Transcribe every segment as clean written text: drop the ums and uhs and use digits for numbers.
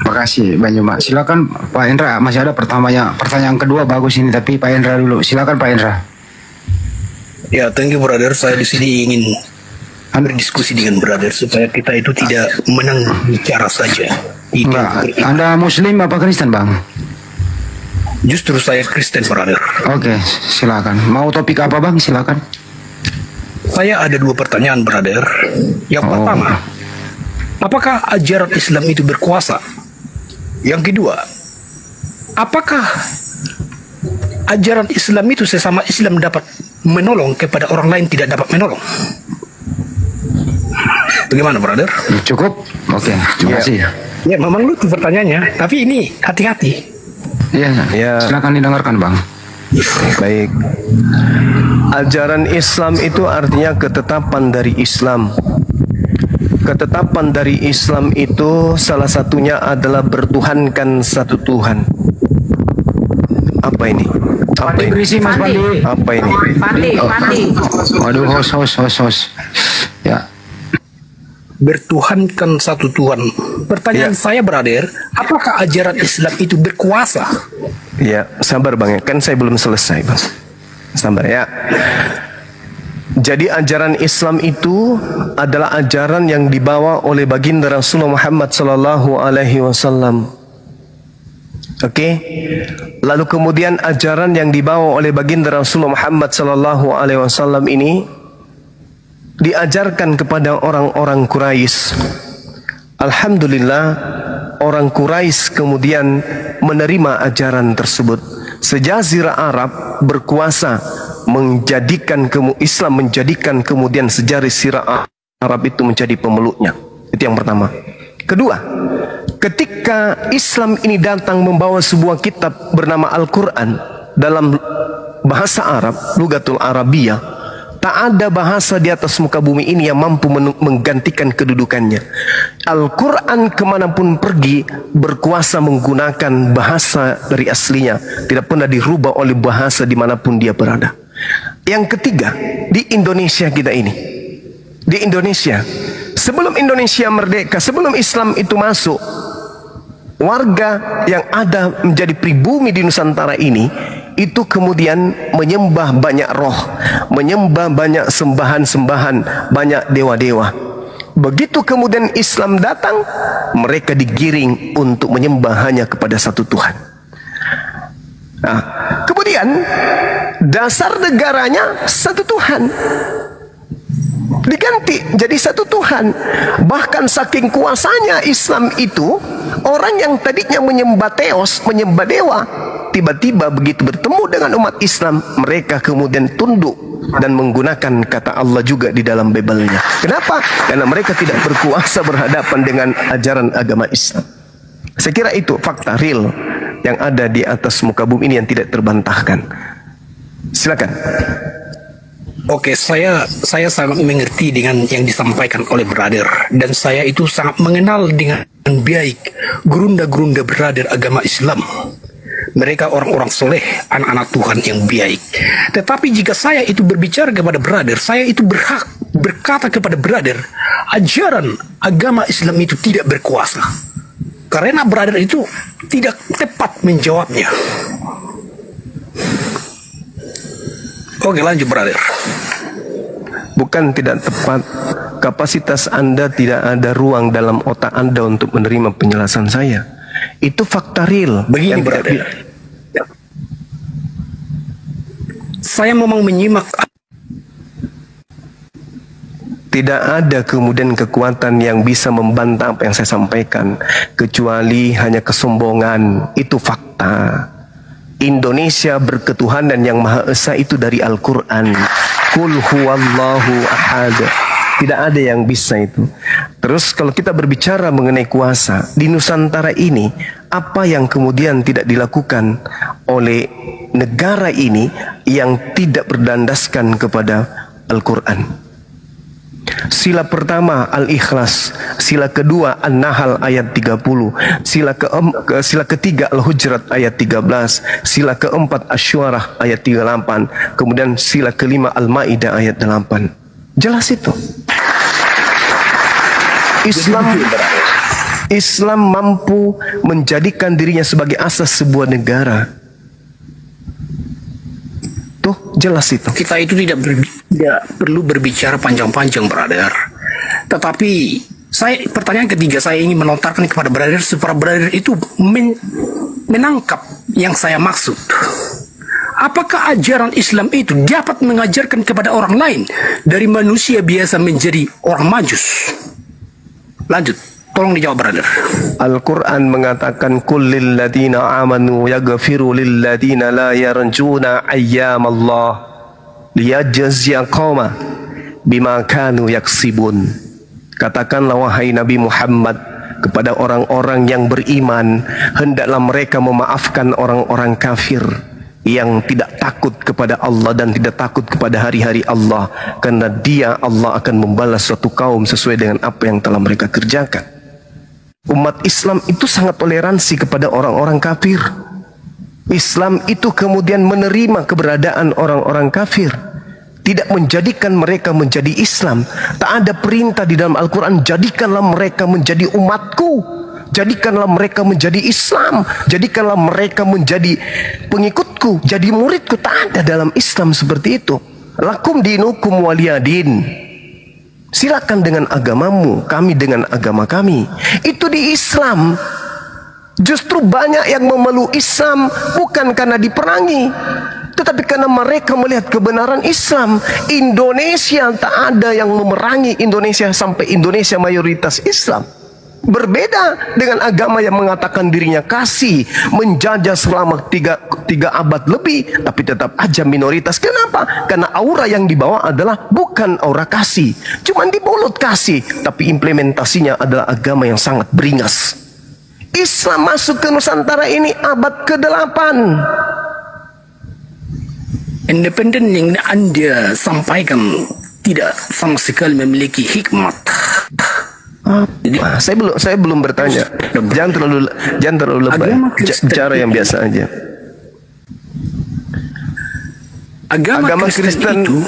Makasih Banyuma. Silakan Pak Indra, masih ada pertanyaan kedua bagus ini, tapi Pak Indra dulu. Silakan Pak Indra. Ya, thank you brother. Saya di sini ingin berdiskusi dengan brother supaya kita itu tidak menang bicara saja. Enggak. Anda Muslim apa Kristen, Bang? Justru saya Kristen, brother. Oke, silakan. Mau topik apa, Bang? Silakan. Saya ada dua pertanyaan, brother. Yang pertama, apakah ajaran Islam itu berkuasa? Yang kedua, apakah ajaran Islam itu sesama Islam dapat menolong kepada orang lain tidak dapat menolong? Bagaimana, brother? Cukup? Oke, terima kasih. Ya, memang lucu pertanyaannya, tapi ini hati-hati. Ya. Silakan didengarkan, Bang. Baik. Ajaran Islam itu artinya ketetapan dari Islam. Ketetapan dari Islam itu salah satunya adalah bertuhankan satu Tuhan. Apa ini? Apa ini? Berisi Mas Pandi. Apa ini? Pandi. Waduh, host. Ya. Bertuhankan satu Tuhan. Pertanyaan saya, brother, apakah ajaran Islam itu berkuasa? Ya, sabar Bang, kan saya belum selesai, Bang. Sabar ya. Jadi ajaran Islam itu adalah ajaran yang dibawa oleh baginda Rasulullah Muhammad sallallahu alaihi wasallam. Oke. Lalu kemudian ajaran yang dibawa oleh baginda Rasulullah Muhammad sallallahu alaihi wasallam ini diajarkan kepada orang-orang Quraisy. Alhamdulillah, orang Quraisy kemudian menerima ajaran tersebut. Sejazirah Arab berkuasa menjadikan Islam menjadikan kemudian sejazirah Arab itu menjadi pemeluknya. Itu yang pertama. Kedua, ketika Islam ini datang membawa sebuah kitab bernama Al-Quran dalam bahasa Arab, Lugatul Arabiyah, tak ada bahasa di atas muka bumi ini yang mampu menggantikan kedudukannya. Al-Quran kemanapun pergi berkuasa menggunakan bahasa dari aslinya, tidak pernah dirubah oleh bahasa dimanapun dia berada. Yang ketiga, di Indonesia kita ini, di Indonesia, sebelum Indonesia merdeka, sebelum Islam itu masuk, warga yang ada menjadi pribumi di Nusantara ini itu kemudian menyembah banyak roh, menyembah banyak sembahan-sembahan, banyak dewa-dewa. Begitu kemudian Islam datang, mereka digiring untuk menyembah hanya kepada satu Tuhan. Nah, kemudian dasar negaranya satu Tuhan, diganti jadi satu Tuhan. Bahkan saking kuasanya Islam itu, orang yang tadinya menyembah teos, menyembah dewa, tiba-tiba begitu bertemu dengan umat Islam, mereka kemudian tunduk dan menggunakan kata Allah juga di dalam Bible-nya. Kenapa? Karena mereka tidak berkuasa berhadapan dengan ajaran agama Islam. Saya kira itu fakta real yang ada di atas muka bumi ini yang tidak terbantahkan. Silakan. Oke, saya sangat mengerti dengan yang disampaikan oleh brother, dan saya itu sangat mengenal dengan baik gerunda-gerunda brother agama Islam. Mereka orang-orang soleh, anak-anak Tuhan yang baik. Tetapi jika saya itu berbicara kepada brother, saya itu berhak berkata kepada brother, ajaran agama Islam itu tidak berkuasa. Karena brother itu tidak tepat menjawabnya. Oke, lanjut brother. Bukan tidak tepat, kapasitas Anda tidak ada ruang dalam otak Anda untuk menerima penjelasan saya. Itu fakta real. Begini brother, saya memang menyimak. Tidak ada kemudian kekuatan yang bisa membantah apa yang saya sampaikan, kecuali hanya kesombongan. Itu fakta. Indonesia berketuhanan yang Maha Esa itu dari Al-Quran. Qul huwallahu ahad. Tidak ada yang bisa itu. Terus kalau kita berbicara mengenai kuasa di Nusantara ini, apa yang kemudian tidak dilakukan oleh negara ini yang tidak berdandaskan kepada Al-Quran? Sila pertama Al-Ikhlas, sila kedua An-Nahl ayat 30, sila ketiga Al-Hujurat ayat 13, sila keempat Asy-Syu'ara ayat 38, kemudian sila kelima Al-Maidah ayat 8. Jelas itu. Islam mampu menjadikan dirinya sebagai asas sebuah negara. Tuh, jelas itu. Kita itu tidak perlu berbicara panjang-panjang, brother. Tetapi pertanyaan ketiga saya ingin melontarkan kepada brother supaya brother itu menangkap yang saya maksud. Apakah ajaran Islam itu dapat mengajarkan kepada orang lain dari manusia biasa menjadi orang majus? Lanjut, tolong dijawab, brother. Al-Quran mengatakan kullil ladina amanu yaghfiru lil ladina la yarjuna ayyamallah liyajziya qauma bima kanu yaksibun. Katakanlah wahai Nabi Muhammad kepada orang-orang yang beriman, hendaklah mereka memaafkan orang-orang kafir yang tidak takut kepada Allah dan tidak takut kepada hari-hari Allah, karena dia Allah akan membalas suatu kaum sesuai dengan apa yang telah mereka kerjakan. Umat Islam itu sangat toleransi kepada orang-orang kafir. Islam itu kemudian menerima keberadaan orang-orang kafir, tidak menjadikan mereka menjadi Islam. Tak ada perintah di dalam Al-Quran, jadikanlah mereka menjadi umatku, jadikanlah mereka menjadi Islam, jadikanlah mereka menjadi pengikutku, jadi muridku. Tak ada dalam Islam seperti itu. Lakum dinukum waliyadin. Silakan dengan agamamu, kami dengan agama kami. Itu di Islam. Justru banyak yang memeluk Islam bukan karena diperangi, tetapi karena mereka melihat kebenaran Islam. Indonesia tak ada yang memerangi Indonesia sampai Indonesia mayoritas Islam. Berbeda dengan agama yang mengatakan dirinya kasih, menjajah selama tiga abad lebih, tapi tetap aja minoritas. Kenapa? Karena aura yang dibawa adalah bukan aura kasih, cuman di mulut kasih, tapi implementasinya adalah agama yang sangat beringas. Islam masuk ke Nusantara ini abad ke-8. Independen yang Anda sampaikan tidak sama sekali memiliki hikmat. Saya belum bertanya. Jangan terlalu lebay. Cara yang biasa aja. Agama Kristen itu,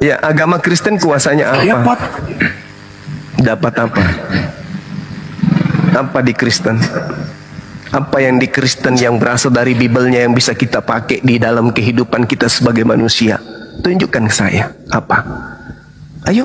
ya, agama Kristen kuasanya apa? Dapat apa? Apa di Kristen? Apa yang di Kristen yang berasal dari Bibelnya yang bisa kita pakai di dalam kehidupan kita sebagai manusia? Tunjukkan ke saya. Apa? Ayo.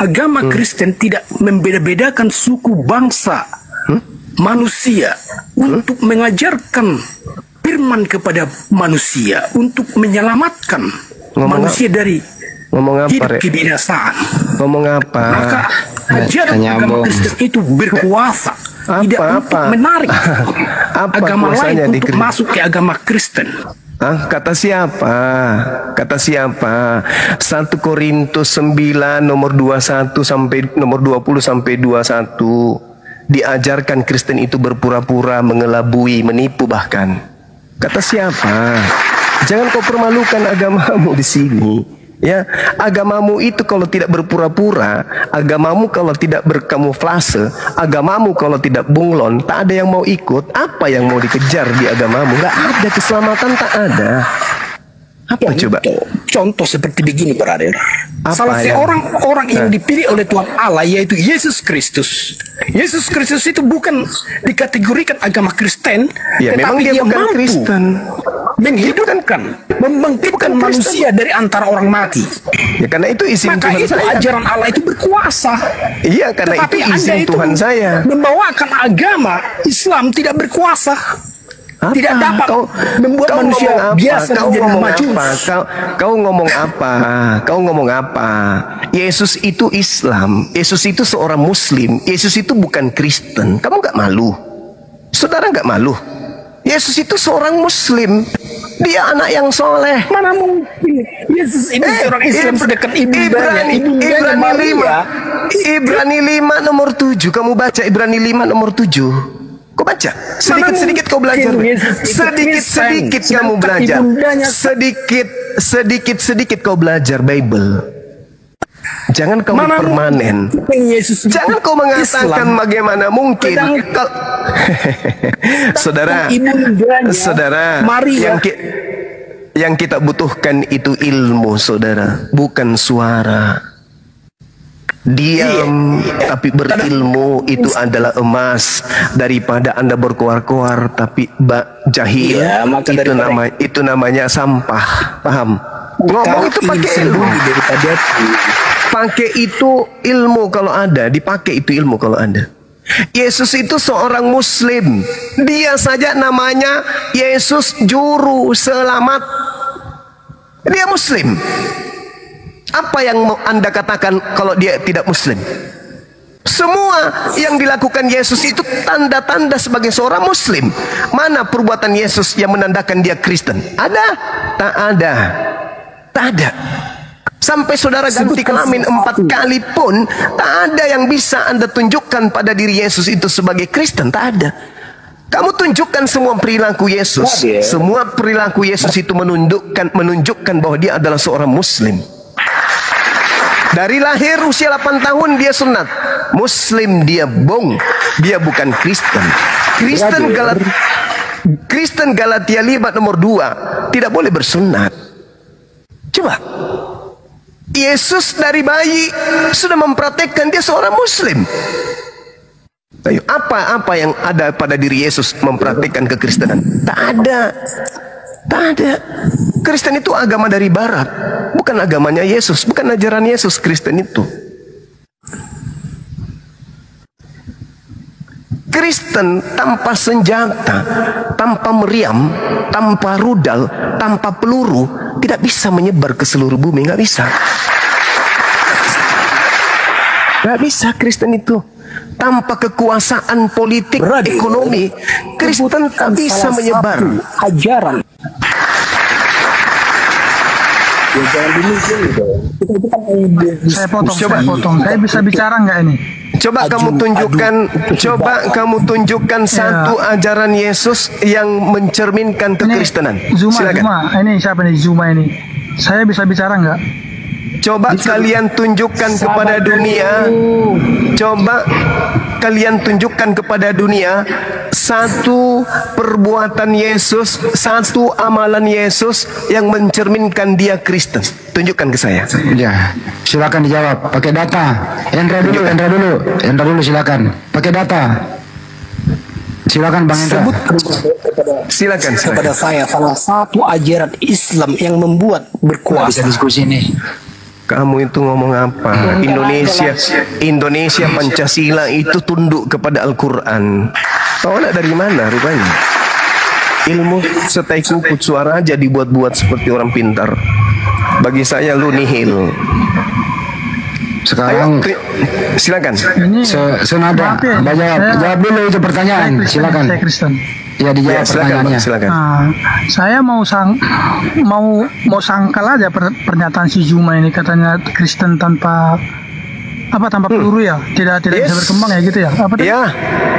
Agama Kristen tidak membeda-bedakan suku, bangsa, manusia untuk mengajarkan firman kepada manusia, untuk menyelamatkan manusia dari hidup kebinasaan. Ngomong apa? Maka ajaran agama Kristen itu berkuasa, tidak untuk menarik agama lain untuk masuk ke agama Kristen. Kata siapa? Kata siapa? 1 Korintus 9 nomor 21 sampai nomor 20 sampai 21. Diajarkan Kristen itu berpura-pura, mengelabui, menipu bahkan. Kata siapa? Jangan kau permalukan agamamu di sini. Ya, agamamu itu kalau tidak berpura-pura, agamamu kalau tidak berkamuflase, agamamu kalau tidak bunglon, tak ada yang mau ikut. Apa yang mau dikejar di agamamu? Gak ada keselamatan, tak ada. Apa coba? Contoh seperti begini, brother. Salah seorang orang yang dipilih oleh Tuhan Allah, yaitu Yesus Kristus. Yesus Kristus itu bukan dikategorikan agama Kristen, ya, memang dia bukan mampu Kristen. Menghidupkan, membangkitkan manusia dari antara orang mati. Ya, karena itu izin Maka Tuhan itu saya. Ajaran Allah itu berkuasa. Iya, karena tetapi itu izin Tuhan saya. Membawakan agama Islam tidak berkuasa. Apa? Tidak dapat membuat manusia biasa menjadi maju. Kau ngomong apa? Kau ngomong apa? Yesus itu Islam. Yesus itu seorang Muslim. Yesus itu bukan Kristen. Kamu gak malu? Saudara gak malu? Yesus itu seorang Muslim. Dia anak yang soleh. Mana mungkin Yesus itu seorang Islam sedekat ibundanya. Ibrani 5 nomor 7. Kamu baca Ibrani 5 nomor 7. Kau baca, sedikit-sedikit kau belajar. Sedikit-sedikit kamu belajar. Sedikit-sedikit kau belajar Bible. Jangan kau permanen. Jangan kau mengatakan bagaimana mungkin. Saudara, yang kita butuhkan itu ilmu, saudara, bukan suara. Diam tapi berilmu itu adalah emas, daripada Anda berkoar-koar tapi jahil. Iya, maka itu namanya sampah. Paham? Ngomong itu pakai ilmu. Pakai itu ilmu kalau ada, dipakai itu ilmu kalau ada. Yesus itu seorang Muslim. Dia saja namanya Yesus Juru Selamat. Dia Muslim. Apa yang mau Anda katakan kalau dia tidak Muslim? Semua yang dilakukan Yesus itu tanda-tanda sebagai seorang Muslim. Mana perbuatan Yesus yang menandakan dia Kristen? Ada? Tak ada. Tak ada. Sampai saudara ganti kelamin 4 kali pun, tak ada yang bisa Anda tunjukkan pada diri Yesus itu sebagai Kristen. Tak ada. Kamu tunjukkan semua perilaku Yesus. Semua perilaku Yesus itu menunjukkan bahwa dia adalah seorang Muslim. Dari lahir usia 8 tahun dia sunat. Muslim dia dia bukan Kristen. Kristen Galatia 5 nomor 2 tidak boleh bersunat. Coba. Yesus dari bayi sudah mempraktekkan dia seorang Muslim. Ayo, apa yang ada pada diri Yesus mempraktekkan kekristenan? Tak ada. Tak ada. Kristen itu agama dari barat, bukan agamanya Yesus, bukan ajaran Yesus. Kristen itu Kristen tanpa senjata, tanpa meriam, tanpa rudal, tanpa peluru, tidak bisa menyebar ke seluruh bumi. Nggak bisa. Nggak bisa Kristen itu. Tanpa kekuasaan politik, ekonomi, Kristen tak bisa menyebar. Ajaran. Ya, jangan dulu dong. Saya potong. Saya bisa bicara nggak ini? Coba kamu tunjukkan satu ajaran Yesus yang mencerminkan kekristenan. Zuma. Ini siapa nih Zuma ini? Saya bisa bicara nggak? Coba kalian tunjukkan kepada dunia. Coba kalian tunjukkan kepada dunia satu perbuatan Yesus, satu amalan Yesus yang mencerminkan dia Kristen. Tunjukkan ke saya. Ya, silakan dijawab. Pakai data. Endra dulu silakan. Pakai data. Silakan Bang Endra. Silakan kepada saya salah satu ajaran Islam yang membuat berkuasa. Bisa diskusi nih. Kamu itu ngomong apa? Indonesia Pancasila itu tunduk kepada Al-Quran. Tahu nggak dari mana rupanya? Ilmu setai kuku suara aja dibuat-buat seperti orang pintar. Bagi saya lu nihil. Sekarang silakan. Senada. Jawab dulu itu pertanyaan. Silakan. Saya Kristen. Ya, dijawab pertanyaannya. Silakan. Saya mau sangkal aja pernyataan si Zuma ini, katanya Kristen tanpa peluru ya, tidak bisa berkembang ya gitu ya. Ya,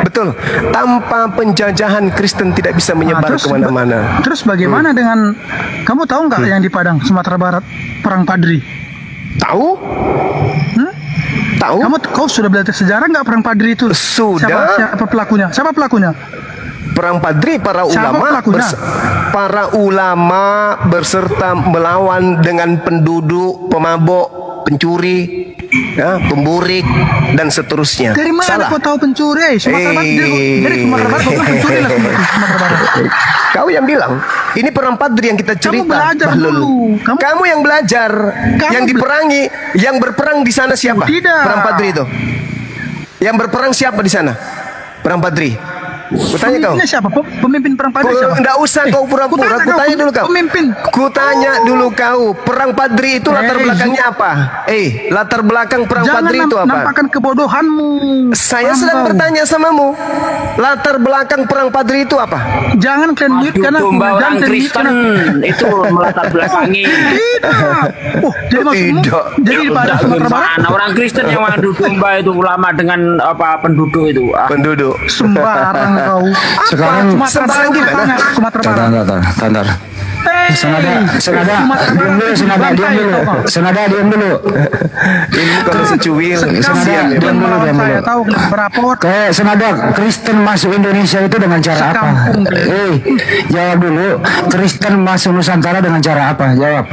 betul. Tanpa penjajahan Kristen tidak bisa menyebar kemana-mana. Terus bagaimana dengan kamu tahu nggak yang di Padang Sumatera Barat perang Padri? Tahu? Tahu? Kau sudah belajar sejarah nggak perang Padri itu? Sudah. Siapa pelakunya? Siapa pelakunya? Perang Padri, para ulama berserta melawan dengan penduduk, pemabok, pencuri, ya, pemburik dan seterusnya. Dari mana salah? Kau tahu pencuri? Sumatera Barat. Dari Sumatera Barat kau pencuri lah Sumatera Barat. Kau yang bilang ini perang Padri yang kita cerita. Kamu belajar dulu. Kamu yang belajar. Yang diperangi, yang berperang di sana siapa? Tidak. Perang Padri itu. Yang berperang siapa di sana? Perang Padri. Kutanya kau. Siapa? Pemimpin perang Padri siapa? Enggak usah kau pura-pura. Kutanya dulu kau. Pemimpin. Kutanya dulu kau. Perang Padri itu latar belakangnya apa? Latar belakang perang Padri itu apa? Jangan nampakkan kebodohanmu. Saya sedang bertanya samamu. Latar belakang perang Padri itu apa? Jangan kalian mute karena orang Kristen itu melatar belakangi. Tidak. Jadi pada Sumatera Barat orang Kristen yang mengadu domba itu ulama dengan penduduk itu. Penduduk. Sembarang kau. Sekarang sembarang gimana? Sumatera Barat. Tandar. Senada diam dulu. Ini kalau secuil. Diam dulu. Saya tahu berapa orang. Senada Kristen masuk Indonesia itu dengan cara apa? Jawab dulu. Kristen masuk Nusantara dengan cara apa? Jawab.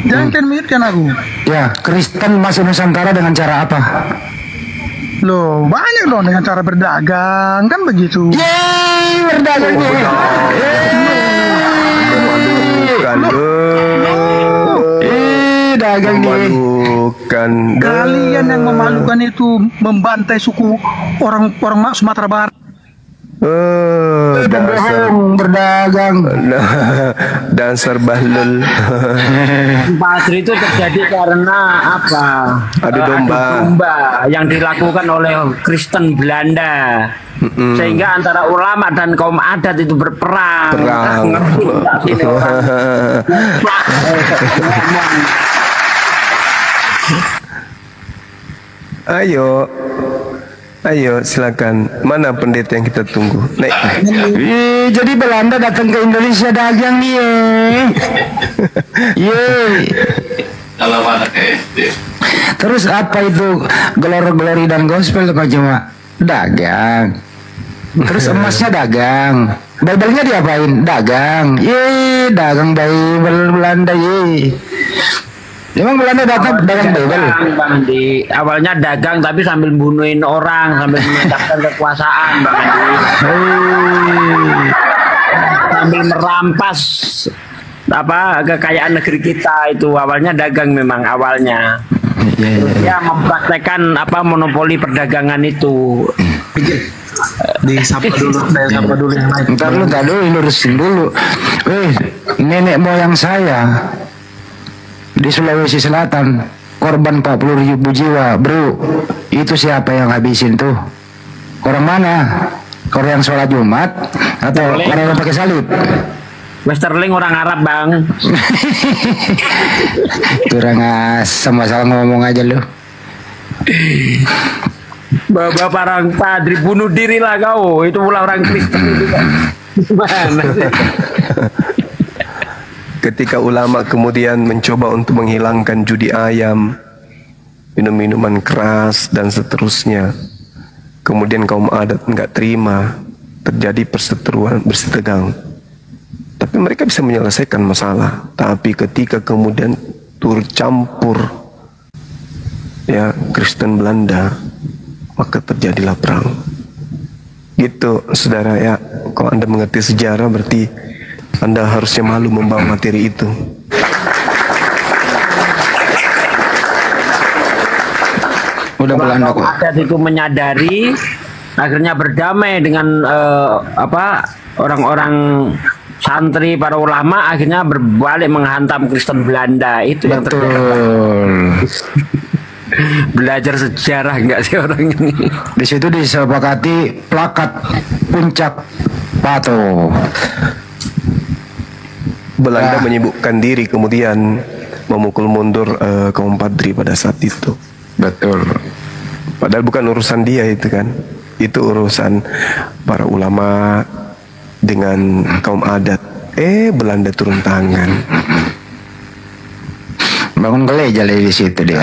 Jangan kan miripkan aku. Ya, Kristen masuk Nusantara dengan cara apa? Loh, banyak dong dengan cara berdagang, kan begitu. Yeay, berdagang nih. Memalukan. Dagang nih. Memalukan. Kalian yang memalukan itu membantai suku orang Sumatera Barat. Dasar Berdagang. dasar bahlul. Pasri itu terjadi karena apa? Adu domba. Adu domba yang dilakukan oleh Kristen Belanda. Sehingga antara ulama dan kaum adat itu berperang. Perang. Ngerti nggak sini orang? Ayo silakan. Mana pendeta yang kita tunggu? Naik. Jadi Belanda datang ke Indonesia dagang nih. Terus apa itu glory dan gospel kok cuma dagang. Terus emasnya dagang. Bible-nya diapain? Dagang. Dagang Bible Belanda Emang Belanda datang dagang Bible? Bang Di. Awalnya dagang tapi sambil bunuhin orang, sambil meningkatkan kekuasaan, Bang Di. Sambil merampas kekayaan negeri kita itu awalnya dagang memang awalnya. Dia mempraktekkan monopoli perdagangan itu. Disapa dulu, saya sapa dulu yang lain. Ntar dulu, lurusin dulu. Nenek moyang saya di Sulawesi Selatan korban 40.000 jiwa, bro. Itu siapa yang habisin tuh? Orang mana? Orang yang sholat Jumat atau orang yang pakai salib? Westerling orang Arab, Bang. Kurang asam, masalah ngomong aja lu. Bapak orang padri bunuh diri lah kau. Itu pula orang Kristen itu. Gimana sih? Ketika ulama kemudian mencoba untuk menghilangkan judi ayam, minum-minuman keras dan seterusnya, kemudian kaum adat nggak terima, terjadi perseteruan, bersitegang. Tapi mereka bisa menyelesaikan masalah. Tapi ketika kemudian turut campur ya Kristen Belanda, maka terjadilah perang. Gitu, saudara ya. Kalau Anda mengerti sejarah berarti Anda harusnya malu membawa materi itu. Udah Belanda kok. Adat itu menyadari, akhirnya berdamai dengan orang-orang santri, para ulama, akhirnya berbalik menghantam Kristen Belanda. Itu yang terjadi. Belajar sejarah enggak sih orang ini? Di situ disepakati plakat puncak Pato. Belanda menyibukkan diri kemudian memukul mundur kaum Padri pada saat itu. Betul. Padahal bukan urusan dia itu kan. Itu urusan para ulama dengan kaum adat. Belanda turun tangan. Bangun gereja di situ dia.